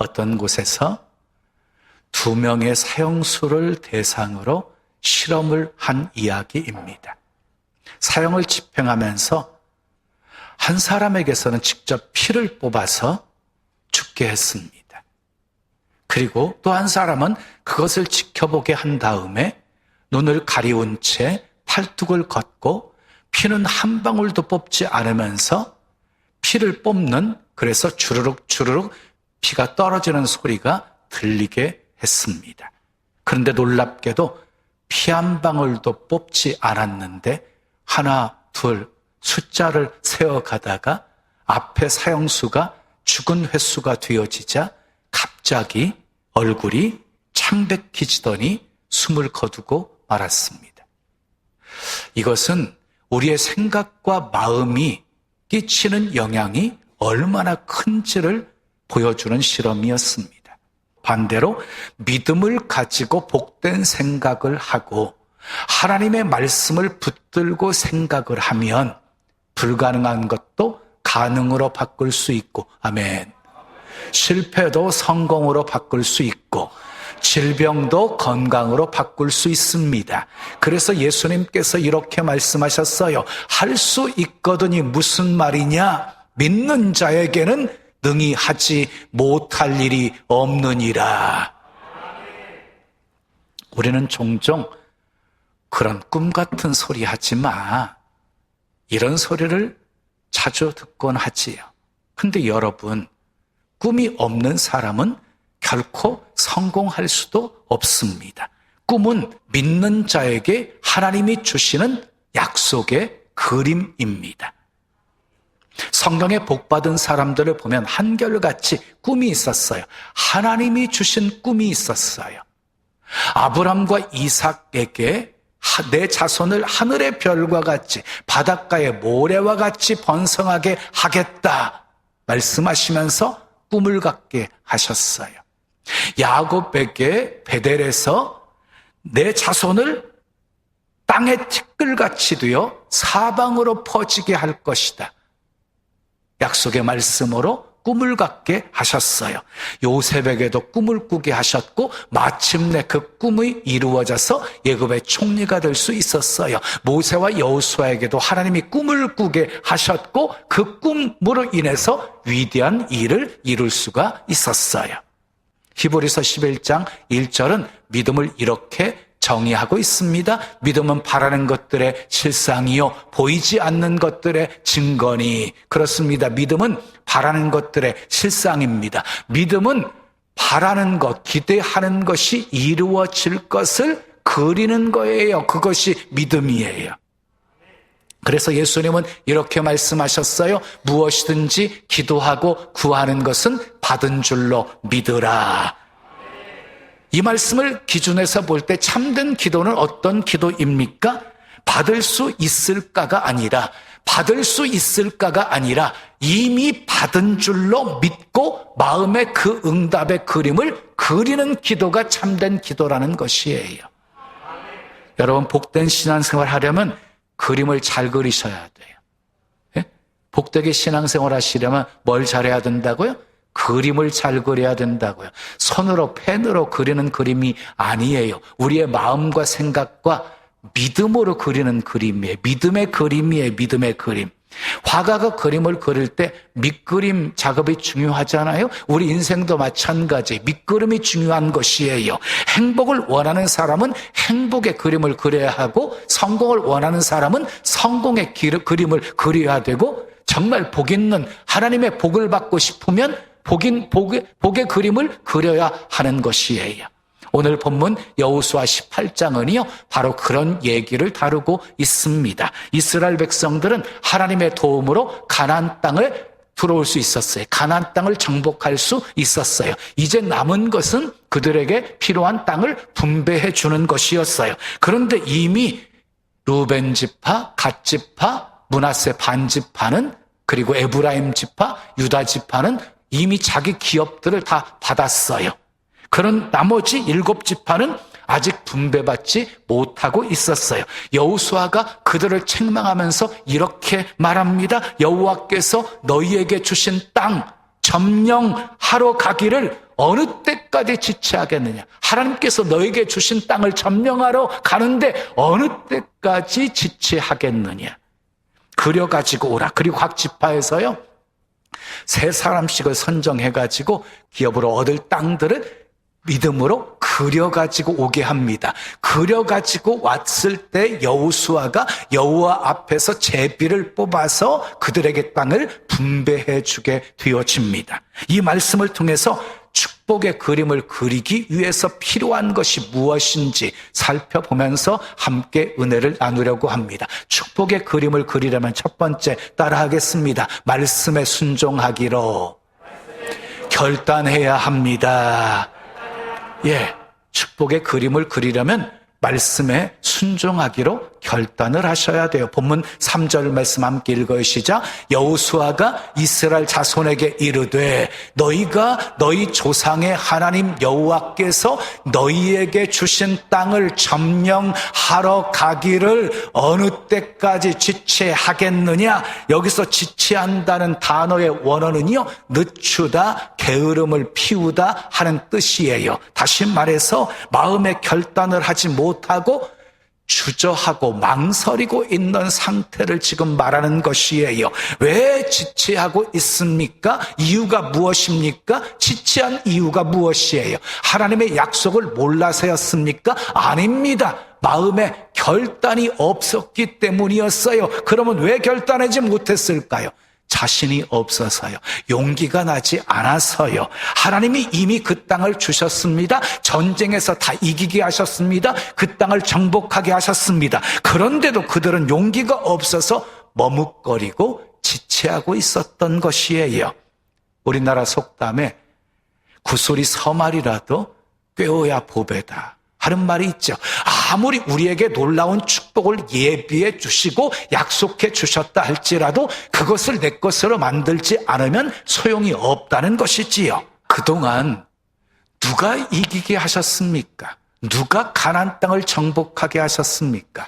어떤 곳에서 2명의 사형수를 대상으로 실험을 한 이야기입니다. 사형을 집행하면서 한 사람에게서는 직접 피를 뽑아서 죽게 했습니다. 그리고 또 한 사람은 그것을 지켜보게 한 다음에 눈을 가리운 채 팔뚝을 걷고 피는 한 방울도 뽑지 않으면서 피를 뽑는, 그래서 주르륵 주르륵 피가 떨어지는 소리가 들리게 했습니다. 그런데 놀랍게도 피 한 방울도 뽑지 않았는데 하나, 둘 숫자를 세어가다가 앞에 사형수가 죽은 횟수가 되어지자 갑자기 얼굴이 창백해지더니 숨을 거두고 말았습니다. 이것은 우리의 생각과 마음이 끼치는 영향이 얼마나 큰지를 보여주는 실험이었습니다. 반대로 믿음을 가지고 복된 생각을 하고 하나님의 말씀을 붙들고 생각을 하면 불가능한 것도 가능으로 바꿀 수 있고, 아멘. 실패도 성공으로 바꿀 수 있고 질병도 건강으로 바꿀 수 있습니다. 그래서 예수님께서 이렇게 말씀하셨어요. 할 수 있거든이 무슨 말이냐? 믿는 자에게는 능히 하지 못할 일이 없느니라. 우리는 종종 그런 꿈 같은 소리 하지 마, 이런 소리를 자주 듣곤 하지요. 근데 여러분, 꿈이 없는 사람은 결코 성공할 수도 없습니다. 꿈은 믿는 자에게 하나님이 주시는 약속의 그림입니다. 성경에 복받은 사람들을 보면 한결같이 꿈이 있었어요. 하나님이 주신 꿈이 있었어요. 아브람과 이삭에게 내 자손을 하늘의 별과 같이 바닷가의 모래와 같이 번성하게 하겠다 말씀하시면서 꿈을 갖게 하셨어요. 야곱에게 베델에서 내 자손을 땅의 티끌같이 되어 사방으로 퍼지게 할 것이다, 약속의 말씀으로 꿈을 갖게 하셨어요. 요셉에게도 꿈을 꾸게 하셨고 마침내 그 꿈이 이루어져서 애굽의 총리가 될 수 있었어요. 모세와 여호수아에게도 하나님이 꿈을 꾸게 하셨고 그 꿈으로 인해서 위대한 일을 이룰 수가 있었어요. 히브리서 11장 1절은 믿음을 이렇게 정의하고 있습니다. 믿음은 바라는 것들의 실상이요 보이지 않는 것들의 증거니. 그렇습니다. 믿음은 바라는 것들의 실상입니다. 믿음은 바라는 것, 기대하는 것이 이루어질 것을 그리는 거예요. 그것이 믿음이에요. 그래서 예수님은 이렇게 말씀하셨어요. 무엇이든지 기도하고 구하는 것은 받은 줄로 믿으라. 이 말씀을 기준해서 볼 때 참된 기도는 어떤 기도입니까? 받을 수 있을까가 아니라 이미 받은 줄로 믿고 마음의 그 응답의 그림을 그리는 기도가 참된 기도라는 것이에요. 여러분, 복된 신앙생활 하려면 그림을 잘 그리셔야 돼요. 예? 복되게 신앙생활 하시려면 뭘 잘해야 된다고요? 그림을 잘 그려야 된다고요. 손으로 펜으로 그리는 그림이 아니에요. 우리의 마음과 생각과 믿음으로 그리는 그림이에요. 믿음의 그림이에요. 믿음의 그림. 화가가 그림을 그릴 때 밑그림 작업이 중요하잖아요. 우리 인생도 마찬가지. 밑그림이 중요한 것이에요. 행복을 원하는 사람은 행복의 그림을 그려야 하고 성공을 원하는 사람은 성공의 그림을 그려야 되고 정말 복 있는 하나님의 복을 받고 싶으면 복의 그림을 그려야 하는 것이에요. 오늘 본문 여호수아 18장은요 바로 그런 얘기를 다루고 있습니다. 이스라엘 백성들은 하나님의 도움으로 가나안 땅을 들어올 수 있었어요. 가나안 땅을 정복할 수 있었어요. 이제 남은 것은 그들에게 필요한 땅을 분배해 주는 것이었어요. 그런데 이미 루벤 지파, 갓 지파, 므낫세 반 지파는 그리고 에브라임 지파, 유다 지파는 이미 자기 기업들을 다 받았어요. 그런 나머지 7지파는 아직 분배받지 못하고 있었어요. 여호수아가 그들을 책망하면서 이렇게 말합니다. 여호와께서 너희에게 주신 땅, 점령하러 가기를 어느 때까지 지체하겠느냐. 하나님께서 너에게 주신 땅을 점령하러 가는데 어느 때까지 지체하겠느냐. 그려가지고 오라. 그리고 각 지파에서요 3사람씩을 선정해가지고 기업으로 얻을 땅들을 믿음으로 그려가지고 오게 합니다. 그려가지고 왔을 때 여호수아가 여호와 앞에서 제비를 뽑아서 그들에게 땅을 분배해 주게 되어집니다. 이 말씀을 통해서 축복의 그림을 그리기 위해서 필요한 것이 무엇인지 살펴보면서 함께 은혜를 나누려고 합니다. 축복의 그림을 그리려면 첫 번째 따라하겠습니다. 말씀에 순종하기로 결단해야 합니다. 축복의 그림을 그리려면 말씀에 순종하기로 결단을 하셔야 돼요. 본문 3절 말씀 함께 읽으시자. 여호수아가 이스라엘 자손에게 이르되 너희가 너희 조상의 하나님 여호와께서 너희에게 주신 땅을 점령하러 가기를 어느 때까지 지체하겠느냐. 여기서 지체한다는 단어의 원어는요 늦추다, 게으름을 피우다 하는 뜻이에요. 다시 말해서 마음의 결단을 하지 못하고 주저하고 망설이고 있는 상태를 지금 말하는 것이에요. 왜 지체하고 있습니까? 이유가 무엇입니까? 지체한 이유가 무엇이에요? 하나님의 약속을 몰라서였습니까? 아닙니다. 마음에 결단이 없었기 때문이었어요. 그러면 왜 결단하지 못했을까요? 자신이 없어서요. 용기가 나지 않아서요. 하나님이 이미 그 땅을 주셨습니다. 전쟁에서 다 이기게 하셨습니다. 그 땅을 정복하게 하셨습니다. 그런데도 그들은 용기가 없어서 머뭇거리고 지체하고 있었던 것이에요. 우리나라 속담에 구소리 서말이라도 꿰어야 보배다 하는 말이 있죠. 아무리 우리에게 놀라운 축복을 예비해 주시고 약속해 주셨다 할지라도 그것을 내 것으로 만들지 않으면 소용이 없다는 것이지요. 그동안 누가 이기게 하셨습니까? 누가 가나안 땅을 정복하게 하셨습니까?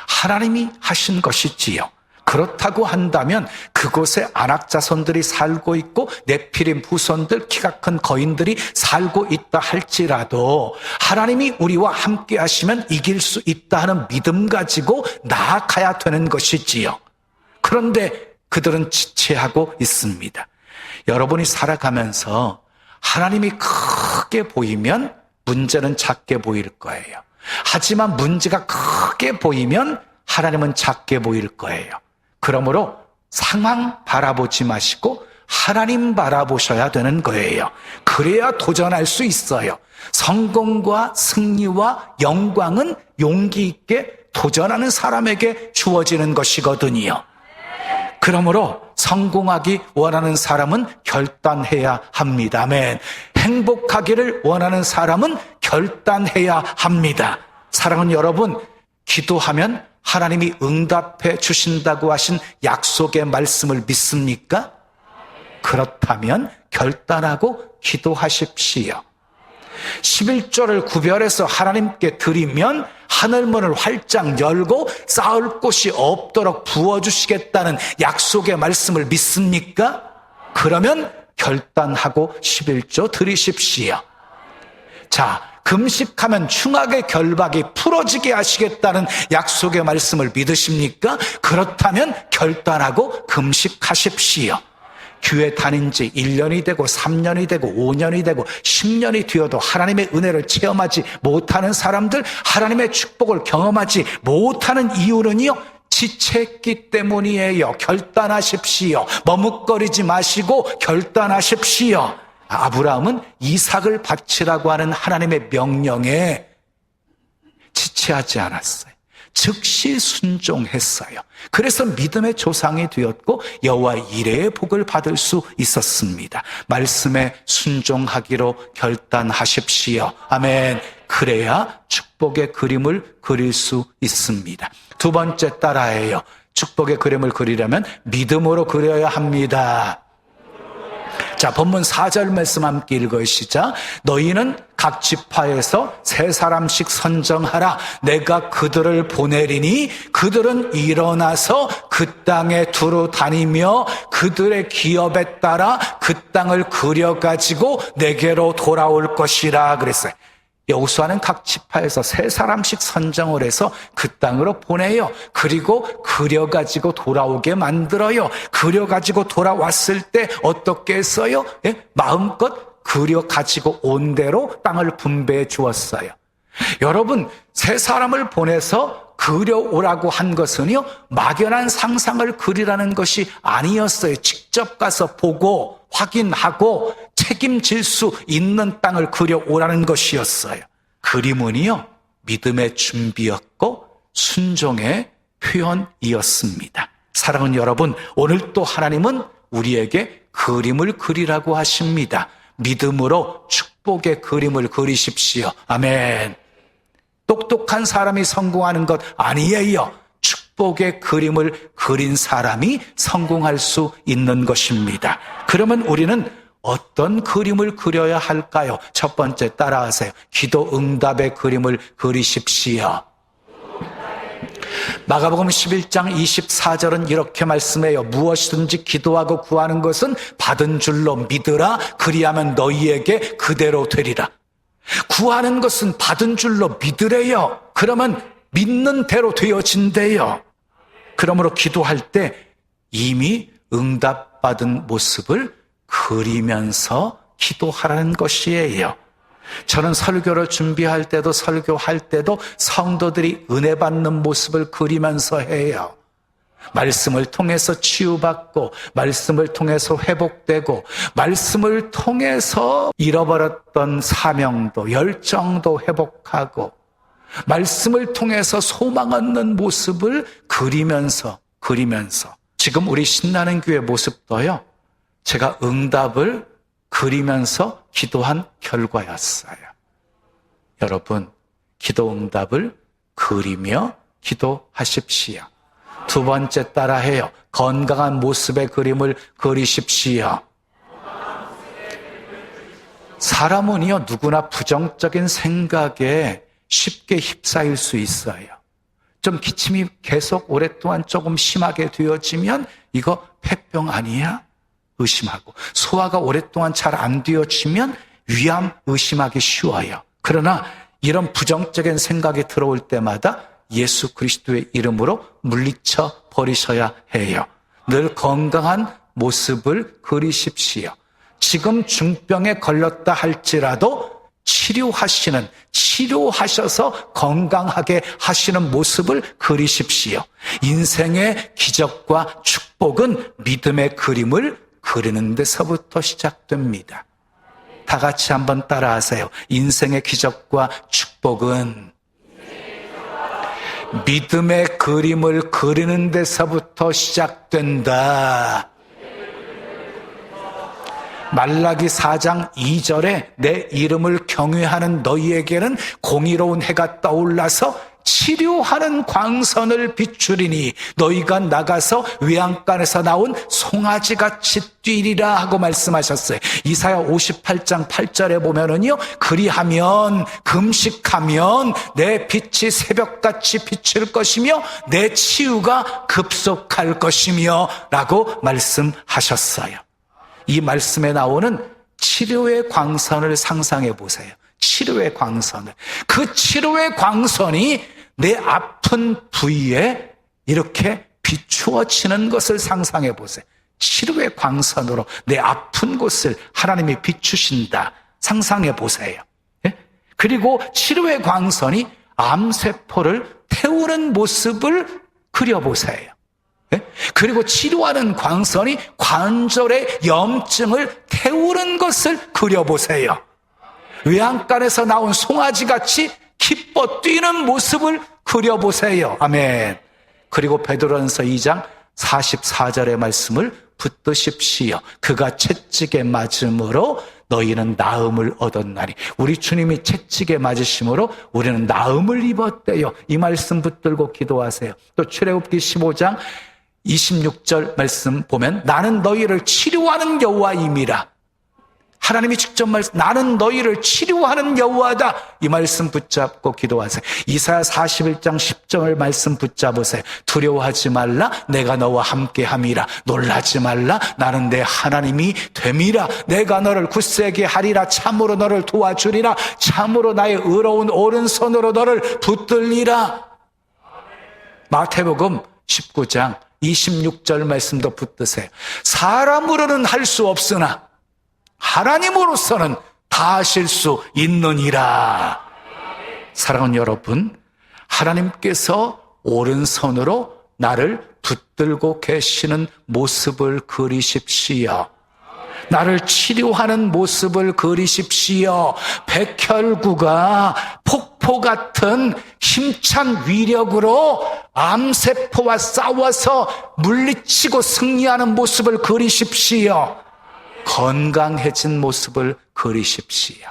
하나님이 하신 것이지요. 그렇다고 한다면 그곳에 아낙 자손들이 살고 있고 네피림 후손들, 키가 큰 거인들이 살고 있다 할지라도 하나님이 우리와 함께 하시면 이길 수 있다 하는 믿음 가지고 나아가야 되는 것이지요. 그런데 그들은 지체하고 있습니다. 여러분이 살아가면서 하나님이 크게 보이면 문제는 작게 보일 거예요. 하지만 문제가 크게 보이면 하나님은 작게 보일 거예요. 그러므로 상황 바라보지 마시고 하나님 바라보셔야 되는 거예요. 그래야 도전할 수 있어요. 성공과 승리와 영광은 용기 있게 도전하는 사람에게 주어지는 것이거든요. 그러므로 성공하기 원하는 사람은 결단해야 합니다. 아멘. 행복하기를 원하는 사람은 결단해야 합니다. 사랑하는 여러분, 기도하면 하나님이 응답해 주신다고 하신 약속의 말씀을 믿습니까? 그렇다면 결단하고 기도하십시오. 11조를 구별해서 하나님께 드리면 하늘문을 활짝 열고 쌓을 곳이 없도록 부어주시겠다는 약속의 말씀을 믿습니까? 그러면 결단하고 11조 드리십시오. 자, 금식하면 충악의 결박이 풀어지게 하시겠다는 약속의 말씀을 믿으십니까? 그렇다면 결단하고 금식하십시오. 교회 다닌 지 1년이 되고 3년이 되고 5년이 되고 10년이 되어도 하나님의 은혜를 체험하지 못하는 사람들, 하나님의 축복을 경험하지 못하는 이유는요, 지체했기 때문이에요. 결단하십시오. 머뭇거리지 마시고 결단하십시오. 아브라함은 이삭을 바치라고 하는 하나님의 명령에 지체하지 않았어요. 즉시 순종했어요. 그래서 믿음의 조상이 되었고 여호와 이레의 복을 받을 수 있었습니다. 말씀에 순종하기로 결단하십시오. 아멘. 그래야 축복의 그림을 그릴 수 있습니다. 두 번째 따라해요. 축복의 그림을 그리려면 믿음으로 그려야 합니다. 자, 본문 4절 말씀 함께 읽으시자. 너희는 각 지파에서 3사람씩 선정하라. 내가 그들을 보내리니 그들은 일어나서 그 땅에 두루 다니며 그들의 기업에 따라 그 땅을 그려가지고 내게로 돌아올 것이라 그랬어요. 여호수아는 각 지파에서 3사람씩 선정을 해서 그 땅으로 보내요. 그리고 그려가지고 돌아오게 만들어요. 그려가지고 돌아왔을 때 어떻게 했어요? 마음껏 그려가지고 온 대로 땅을 분배해 주었어요. 여러분, 3사람을 보내서 그려오라고 한 것은요, 막연한 상상을 그리라는 것이 아니었어요. 직접 가서 보고 확인하고 책임질 수 있는 땅을 그려오라는 것이었어요. 그림은요, 믿음의 준비였고 순종의 표현이었습니다. 사랑하는 여러분, 오늘 또 하나님은 우리에게 그림을 그리라고 하십니다. 믿음으로 축복의 그림을 그리십시오. 아멘. 똑똑한 사람이 성공하는 것 아니에요. 축복의 그림을 그린 사람이 성공할 수 있는 것입니다. 그러면 우리는 어떤 그림을 그려야 할까요? 첫 번째, 따라하세요. 기도 응답의 그림을 그리십시오. 마가복음 11장 24절은 이렇게 말씀해요. 무엇이든지 기도하고 구하는 것은 받은 줄로 믿으라. 그리하면 너희에게 그대로 되리라. 구하는 것은 받은 줄로 믿으래요. 그러면 믿는 대로 되어진대요. 그러므로 기도할 때 이미 응답받은 모습을 그리면서 기도하라는 것이에요. 저는 설교를 준비할 때도 설교할 때도 성도들이 은혜 받는 모습을 그리면서 해요. 말씀을 통해서 치유받고 말씀을 통해서 회복되고 말씀을 통해서 잃어버렸던 사명도 열정도 회복하고 말씀을 통해서 소망 얻는 모습을 그리면서 지금 우리 신나는 교회 모습도요, 제가 응답을 그리면서 기도한 결과였어요. 여러분, 기도 응답을 그리며 기도하십시오. 두 번째, 따라해요. 건강한 모습의 그림을 그리십시오. 사람은요, 누구나 부정적인 생각에 쉽게 휩싸일 수 있어요. 좀 기침이 계속 오랫동안 조금 심하게 되어지면 이거 폐병 아니야? 의심하고, 소화가 오랫동안 잘 안 되어지면 위암 의심하기 쉬워요. 그러나 이런 부정적인 생각이 들어올 때마다 예수 그리스도의 이름으로 물리쳐 버리셔야 해요. 늘 건강한 모습을 그리십시오. 지금 중병에 걸렸다 할지라도 치료하셔서 건강하게 하시는 모습을 그리십시오. 인생의 기적과 축복은 믿음의 그림을 그리는 데서부터 시작됩니다. 다 같이 한번 따라하세요. 인생의 기적과 축복은 믿음의 그림을 그리는 데서부터 시작된다. 말라기 4장 2절에 내 이름을 경외하는 너희에게는 공의로운 해가 떠올라서 치료하는 광선을 비추리니 너희가 나가서 외양간에서 나온 송아지같이 뛰리라 하고 말씀하셨어요. 이사야 58장 8절에 보면은요, 그리하면 금식하면 내 빛이 새벽같이 비칠 것이며 내 치유가 급속할 것이며 라고 말씀하셨어요. 이 말씀에 나오는 치료의 광선을 상상해 보세요. 치료의 광선을. 그 치료의 광선이 내 아픈 부위에 이렇게 비추어지는 것을 상상해 보세요. 치료의 광선으로 내 아픈 곳을 하나님이 비추신다. 상상해 보세요. 그리고 치료의 광선이 암세포를 태우는 모습을 그려보세요. 그리고 치료하는 광선이 관절의 염증을 태우는 것을 그려보세요. 외양간에서 나온 송아지같이 기뻐 뛰는 모습을 그려보세요. 아멘. 그리고 베드로전서 2장 44절의 말씀을 붙드십시오. 그가 채찍에 맞음으로 너희는 나음을 얻었나니. 우리 주님이 채찍에 맞으심으로 우리는 나음을 입었대요. 이 말씀 붙들고 기도하세요. 또 출애굽기 15장 26절 말씀 보면 나는 너희를 치료하는 여호와임이라. 하나님이 직접 말씀, 나는 너희를 치료하는 여호와다. 이 말씀 붙잡고 기도하세요. 이사야 41장 10절을 말씀 붙잡으세요. 두려워하지 말라. 내가 너와 함께함이라. 놀라지 말라. 나는 내 하나님이 됨이라. 내가 너를 굳세게 하리라. 참으로 너를 도와주리라. 참으로 나의 의로운 오른손으로 너를 붙들리라. 마태복음 19장 26절 말씀도 붙드세요. 사람으로는 할 수 없으나 하나님으로서는 다 하실 수 있느니라. 사랑하는 여러분, 하나님께서 오른손으로 나를 붙들고 계시는 모습을 그리십시오. 나를 치료하는 모습을 그리십시오. 백혈구가 폭포 같은 힘찬 위력으로 암세포와 싸워서 물리치고 승리하는 모습을 그리십시오. 건강해진 모습을 그리십시오.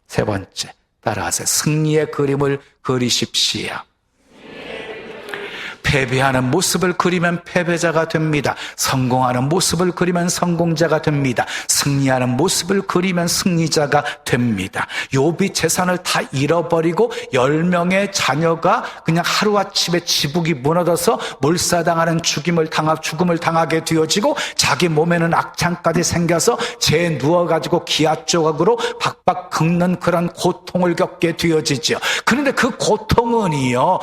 세 번째, 따라하세요. 승리의 그림을 그리십시오. 패배하는 모습을 그리면 패배자가 됩니다. 성공하는 모습을 그리면 성공자가 됩니다. 승리하는 모습을 그리면 승리자가 됩니다. 욥이 재산을 다 잃어버리고 10명의 자녀가 그냥 하루아침에 지붕이 무너져서 몰사당하는 죽음을 당하게 되어지고 자기 몸에는 악창까지 생겨서 재에 누워가지고 기아 조각으로 박박 긁는 그런 고통을 겪게 되어지죠. 그런데 그 고통은요,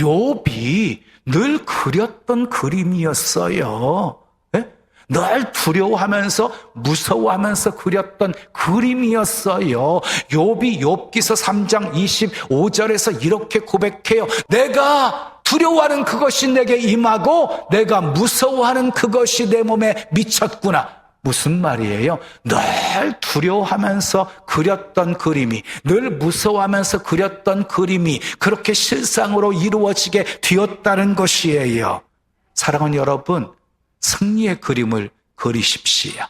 욥이 늘 그렸던 그림이었어요. 네? 늘 두려워하면서 무서워하면서 그렸던 그림이었어요. 욥이 욥기서 3장 25절에서 이렇게 고백해요. 내가 두려워하는 그것이 내게 임하고 내가 무서워하는 그것이 내 몸에 미쳤구나. 무슨 말이에요? 늘 두려워하면서 그렸던 그림이, 늘 무서워하면서 그렸던 그림이 그렇게 실상으로 이루어지게 되었다는 것이에요. 사랑하는 여러분, 승리의 그림을 그리십시오.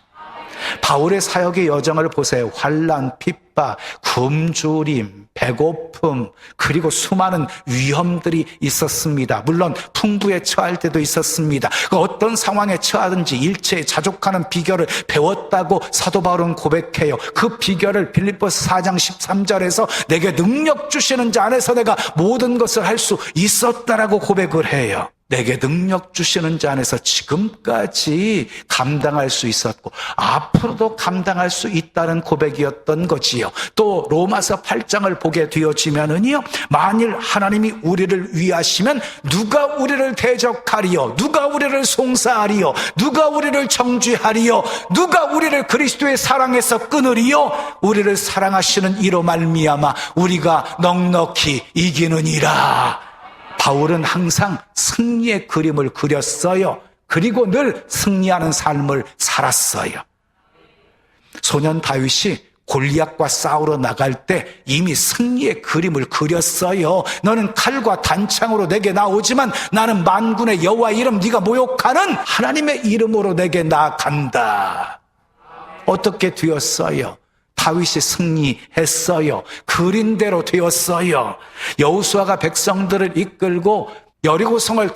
바울의 사역의 여정을 보세요. 환난, 핍박, 굶주림, 배고픔, 그리고 수많은 위험들이 있었습니다. 물론 풍부에 처할 때도 있었습니다. 어떤 상황에 처하든지 일체에 자족하는 비결을 배웠다고 사도 바울은 고백해요. 그 비결을 빌립보서 4장 13절에서 내게 능력 주시는 자 안에서 내가 모든 것을 할 수 있었다라고 고백을 해요. 내게 능력 주시는 자 안에서 지금까지 감당할 수 있었고 앞으로도 감당할 수 있다는 고백이었던 거지요. 또 로마서 8장을 보게 되어지면은요, 만일 하나님이 우리를 위하시면 누가 우리를 대적하리요? 누가 우리를 송사하리요? 누가 우리를 정죄하리요? 누가 우리를 그리스도의 사랑에서 끊으리요? 우리를 사랑하시는 이로 말미암아 우리가 넉넉히 이기느니라. 바울은 항상 승리의 그림을 그렸어요. 그리고 늘 승리하는 삶을 살았어요. 소년 다윗이 골리앗과 싸우러 나갈 때 이미 승리의 그림을 그렸어요. 너는 칼과 단창으로 내게 나오지만 나는 만군의 여호와 이름 네가 모욕하는 하나님의 이름으로 내게 나아간다. 어떻게 되었어요? 다윗이 승리했어요. 그린 대로 되었어요. 여호수아가 백성들을 이끌고 여리고성을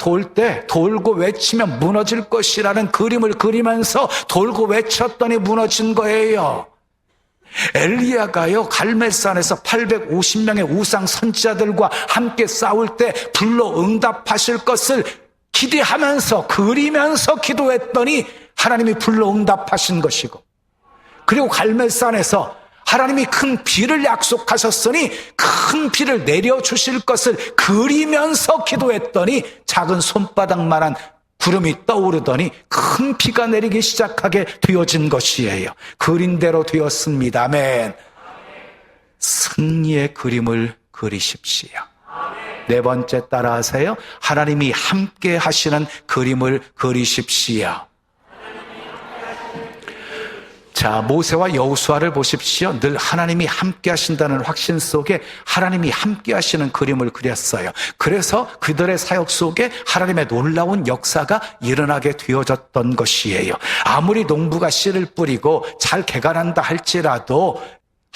돌고 외치면 무너질 것이라는 그림을 그리면서 돌고 외쳤더니 무너진 거예요. 엘리야가요, 갈멜산에서 850명의 우상 선지자들과 함께 싸울 때 불로 응답하실 것을 기대하면서 그리면서 기도했더니 하나님이 불로 응답하신 것이고, 그리고 갈멜산에서 하나님이 큰 비를 약속하셨으니 큰 비를 내려주실 것을 그리면서 기도했더니 작은 손바닥만한 구름이 떠오르더니 큰 비가 내리기 시작하게 되어진 것이에요. 그린 대로 되었습니다. 아멘. 승리의 그림을 그리십시오. 네 번째 따라하세요. 하나님이 함께 하시는 그림을 그리십시오. 자, 모세와 여호수아를 보십시오. 늘 하나님이 함께 하신다는 확신 속에 하나님이 함께 하시는 그림을 그렸어요. 그래서 그들의 사역 속에 하나님의 놀라운 역사가 일어나게 되어졌던 것이에요. 아무리 농부가 씨를 뿌리고 잘 개간한다 할지라도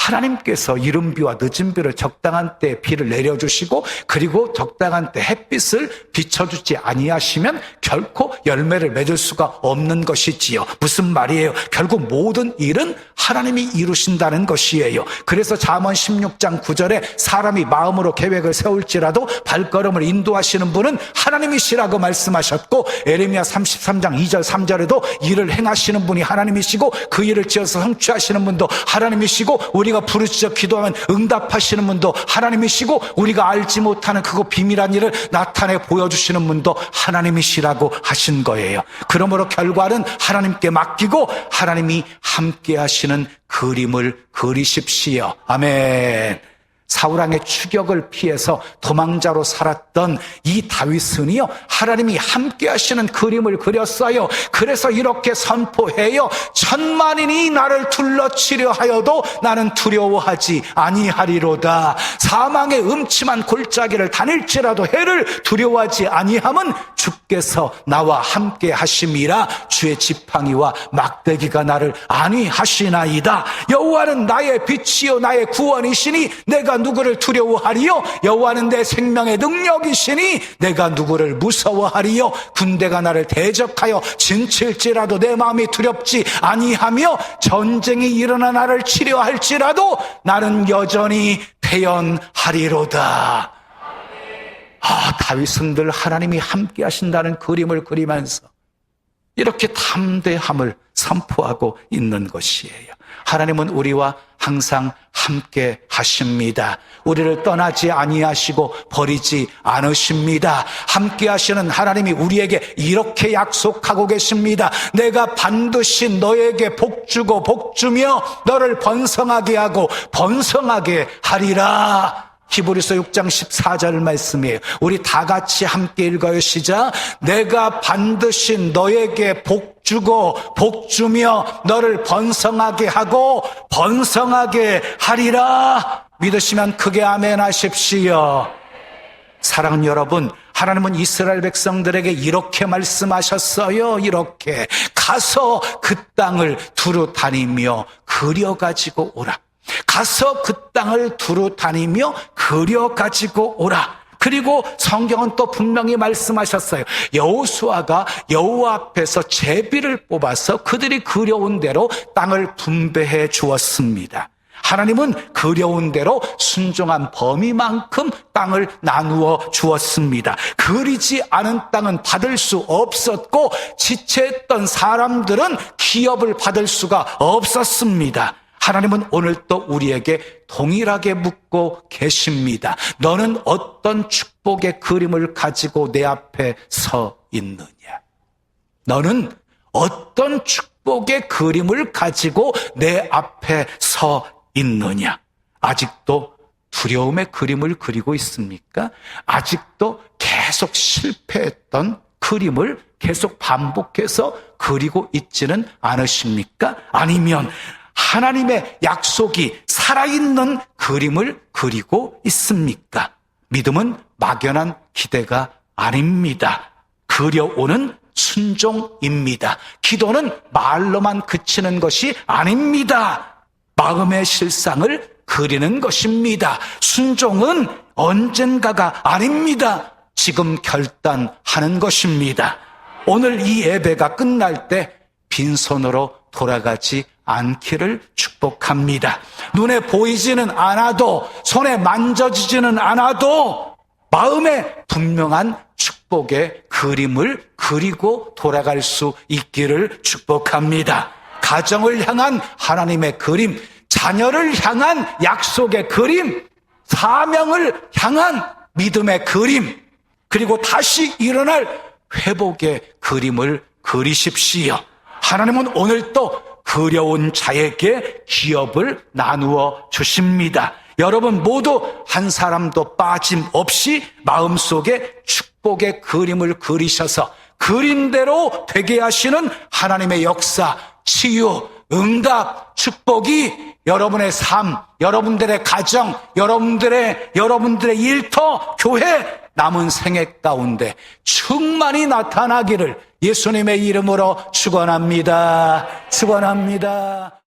하나님께서 이른 비와 늦은 비를 적당한 때에 비를 내려주시고 그리고 적당한 때 햇빛을 비춰주지 아니하시면 결코 열매를 맺을 수가 없는 것이지요. 무슨 말이에요? 결국 모든 일은 하나님이 이루신다는 것이에요. 그래서 잠언 16장 9절에 사람이 마음으로 계획을 세울지라도 발걸음을 인도하시는 분은 하나님이시라고 말씀하셨고, 에레미야 33장 2절 3절에도 일을 행하시는 분이 하나님이시고 그 일을 지어서 성취하시는 분도 하나님이시고, 우리가 부르짖어 기도하면 응답하시는 분도 하나님이시고, 우리가 알지 못하는 그거 비밀한 일을 나타내 보여주시는 분도 하나님이시라고 하신 거예요. 그러므로 결과는 하나님께 맡기고 하나님이 함께 하시는 그림을 그리십시오. 아멘. 사울왕의 추격을 피해서 도망자로 살았던 이 다윗은요, 하나님이 함께 하시는 그림을 그렸어요. 그래서 이렇게 선포해요. 천만인이 나를 둘러치려 하여도 나는 두려워하지 아니하리로다. 사망의 음침한 골짜기를 다닐지라도 해를 두려워하지 아니함은 주께서 나와 함께 하심이라. 주의 지팡이와 막대기가 나를 안위하시나이다. 여호와는 나의 빛이요 나의 구원이시니 내가 누구를 두려워하리요? 여호와는 내 생명의 능력이시니 내가 누구를 무서워하리요? 군대가 나를 대적하여 진칠지라도 내 마음이 두렵지 아니하며 전쟁이 일어나 나를 치료할지라도 나는 여전히 태연하리로다. 다윗은 늘 하나님이 함께 하신다는 그림을 그리면서 이렇게 담대함을 선포하고 있는 것이에요. 하나님은 우리와 항상 함께 하십니다. 우리를 떠나지 아니하시고 버리지 않으십니다. 함께 하시는 하나님이 우리에게 이렇게 약속하고 계십니다. 내가 반드시 너에게 복주고 복주며 너를 번성하게 하고 번성하게 하리라. 히브리서 6장 14절 말씀이에요. 우리 다 같이 함께 읽어요. 시작. 내가 반드시 너에게 복주고 복주며 너를 번성하게 하고 번성하게 하리라. 믿으시면 크게 아멘 하십시오. 사랑하는 여러분, 하나님은 이스라엘 백성들에게 이렇게 말씀하셨어요. 이렇게 가서 그 땅을 두루 다니며 그려가지고 오라. 가서 그 땅을 두루 다니며 그려가지고 오라. 그리고 성경은 또 분명히 말씀하셨어요. 여호수아가 여호와 앞에서 제비를 뽑아서 그들이 그려온 대로 땅을 분배해 주었습니다. 하나님은 그려온 대로 순종한 범위만큼 땅을 나누어 주었습니다. 그리지 않은 땅은 받을 수 없었고 지체했던 사람들은 기업을 받을 수가 없었습니다. 하나님은 오늘 또 우리에게 동일하게 묻고 계십니다. 너는 어떤 축복의 그림을 가지고 내 앞에 서 있느냐? 너는 어떤 축복의 그림을 가지고 내 앞에 서 있느냐? 아직도 두려움의 그림을 그리고 있습니까? 아직도 계속 실패했던 그림을 계속 반복해서 그리고 있지는 않으십니까? 아니면 하나님의 약속이 살아있는 그림을 그리고 있습니까? 믿음은 막연한 기대가 아닙니다. 그려오는 순종입니다. 기도는 말로만 그치는 것이 아닙니다. 마음의 실상을 그리는 것입니다. 순종은 언젠가가 아닙니다. 지금 결단하는 것입니다. 오늘 이 예배가 끝날 때 빈손으로 돌아가지 않기를 축복합니다. 눈에 보이지는 않아도, 손에 만져지지는 않아도 마음에 분명한 축복의 그림을 그리고 돌아갈 수 있기를 축복합니다. 가정을 향한 하나님의 그림, 자녀를 향한 약속의 그림, 사명을 향한 믿음의 그림, 그리고 다시 일어날 회복의 그림을 그리십시오. 하나님은 오늘 또 그려온 자에게 기업을 나누어 주십니다. 여러분 모두 한 사람도 빠짐없이 마음속에 축복의 그림을 그리셔서 그린 대로 되게 하시는 하나님의 역사, 치유, 응답, 축복이 여러분의 삶, 여러분들의 가정, 여러분들의 일터, 교회, 남은 생애 가운데 충만히 나타나기를 예수님의 이름으로 축원합니다. 축원합니다.